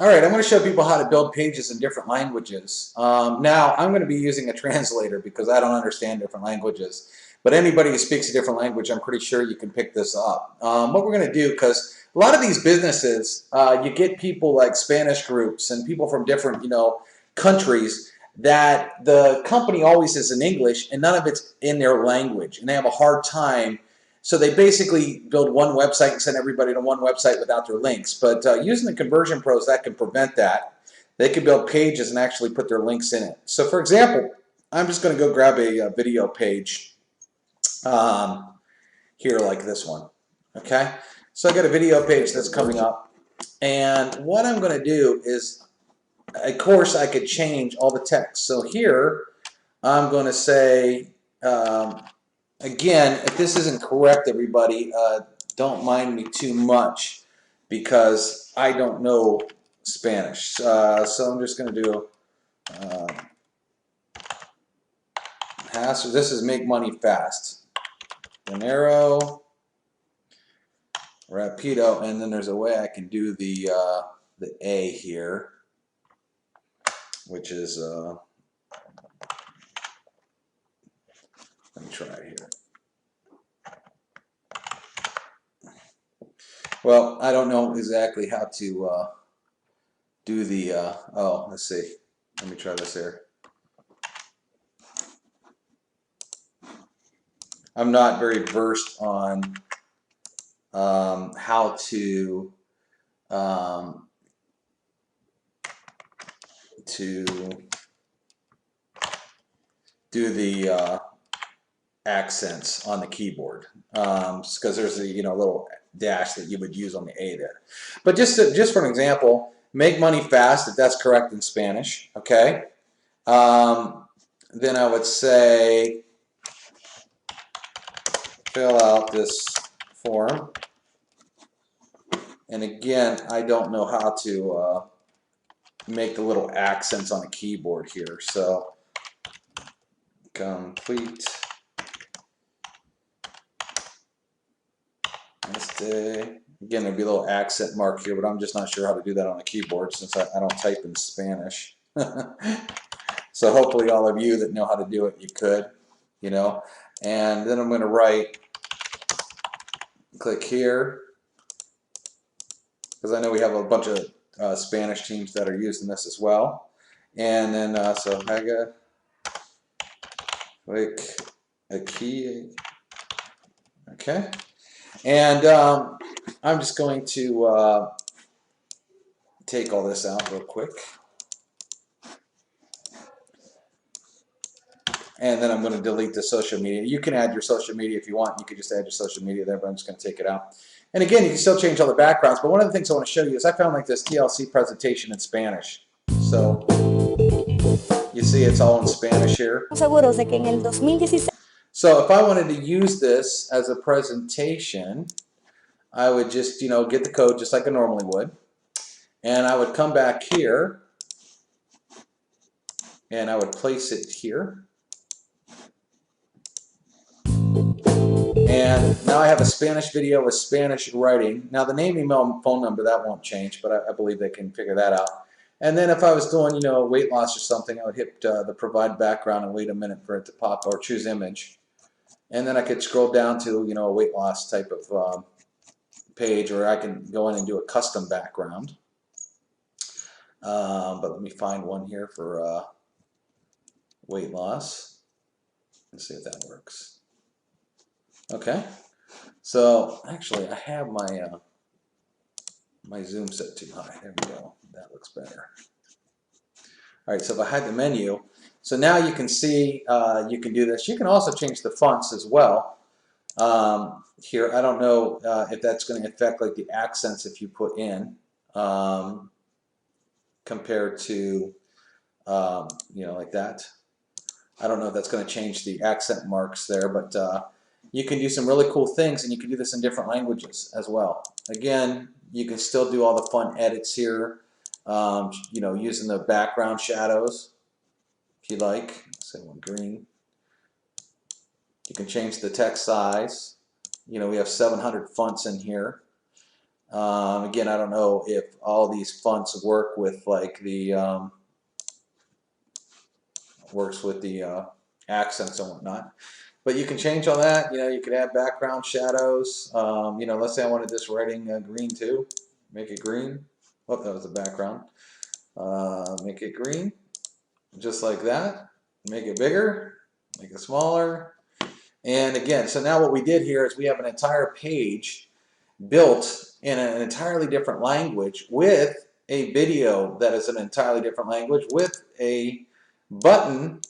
All right, I'm going to show people how to build pages in different languages. Now, I'm going to be using a translator because I don't understand different languages. But anybody who speaks a different language, I'm pretty sure you can pick this up. What we're going to do, because a lot of these businesses, you get people like Spanish groups and people from different, countries that the company always is in English and none of it's in their language, and they have a hard time. So they basically build one website and send everybody to one website without their links. But using the conversion pros, that can prevent that. They can build pages and actually put their links in it. So for example, I'm just going to go grab a video page um, here like this one. Okay, so I got a video page that's coming up. And what I'm going to do is, of course, I could change all the text. So here, I'm going to say, again, if this isn't correct, everybody, don't mind me too much because I don't know Spanish. So I'm just going to do this is make money fast. Dinero, rapido, and then there's a way I can do the A here, which is let me try it here. Well, I don't know exactly how to do the, oh, let's see. Let me try this here. I'm not very versed on how um, to do the accents on the keyboard because there's a little dash that you would use on the A there. But just for an example, make money fast, if that's correct in Spanish, okay? Then I would say fill out this form. And again, I don't know how to make the little accents on the keyboard here. So complete este. Again, there'd be a little accent mark here, but I'm just not sure how to do that on the keyboard since I don't type in Spanish. So hopefully all of you that know how to do it, you could, And then I'm going to click here, because I know we have a bunch of Spanish teams that are using this as well. And then, so haga, click aquí, okay. And I'm just going to take all this out real quick. And then I'm going to delete the social media. You can add your social media if you want. You can just add your social media there, but I'm just going to take it out. And again, you can still change all the backgrounds, but one of the things I want to show you is I found like this TLC presentation in Spanish. So you see it's all in Spanish here. So if I wanted to use this as a presentation, I would just, get the code just like I normally would. And I would come back here and I would place it here. And now I have a Spanish video with Spanish writing. Now the name, email, and phone number, that won't change, but I believe they can figure that out. And then if I was doing, weight loss or something, I would hit the provide background and wait a minute for it to pop, or choose image. And then I could scroll down to, a weight loss type of page, or I can go in and do a custom background. But let me find one here for weight loss. Let's see if that works. Okay, so actually I have my my zoom set too high. There we go. That looks better. All right, so if I hide the menu, so now you can see you can do this. You can also change the fonts as well. Here, I don't know if that's going to affect like the accents if you put in compared to like that. I don't know if that's going to change the accent marks there, but you can do some really cool things, and you can do this in different languages as well. Again, you can still do all the fun edits here, using the background shadows if you like. Say one green. You can change the text size. We have 700 fonts in here. Again, I don't know if all these fonts work with like the accents and whatnot. But you can change all that. You know, you could add background shadows. You know, let's say I wanted this writing green too. Make it green. Oh, that was the background. Make it green, just like that. Make it bigger, make it smaller. And again, so now what we did here is we have an entire page built in an entirely different language with a video that is an entirely different language with a button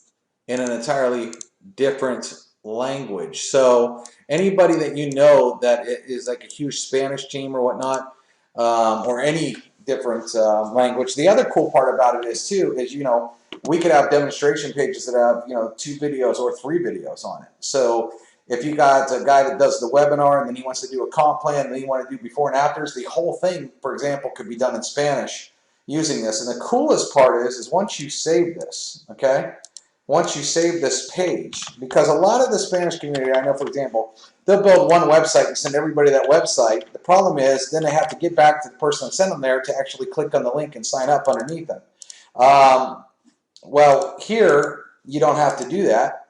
in an entirely different language. So anybody that you know that is like a huge Spanish team or whatnot, or any different language. The other cool part about it is too, is, you know, we could have demonstration pages that have, you know, 2 videos or 3 videos on it. So if you got a guy that does the webinar and then he wants to do a comp plan and then you want to do before and afters, the whole thing, for example, could be done in Spanish using this. And the coolest part is once you save this, okay, once you save this page, because a lot of the Spanish community, I know, for example, they'll build one website and send everybody that website. The problem is then they have to get back to the person that sent them there to actually click on the link and sign up underneath them. Well, here you don't have to do that,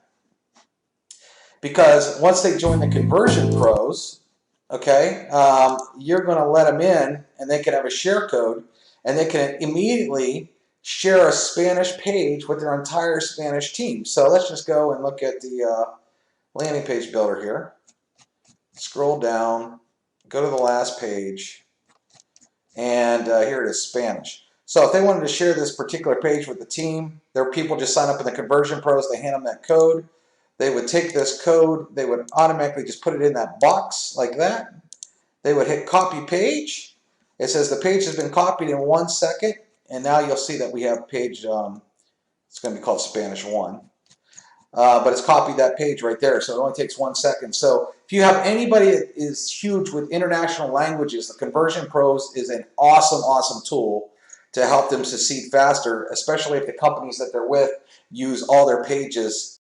because once they join the Conversion Pros, okay, you're going to let them in and they can have a share code and they can immediately share a Spanish page with their entire Spanish team. So let's just go and look at the landing page builder here. Scroll down, go to the last page, and here it is, Spanish. So if they wanted to share this particular page with the team, their people just sign up in the Conversion Pros, they hand them that code. They would take this code, they would automatically just put it in that box like that. They would hit copy page. It says the page has been copied in 1 second. And now you'll see that we have page, it's going to be called Spanish 1. But it's copied that page right there, so it only takes 1 second. So if you have anybody that is huge with international languages, the Conversion Pros is an awesome, awesome tool to help them succeed faster, especially if the companies that they're with use all their pages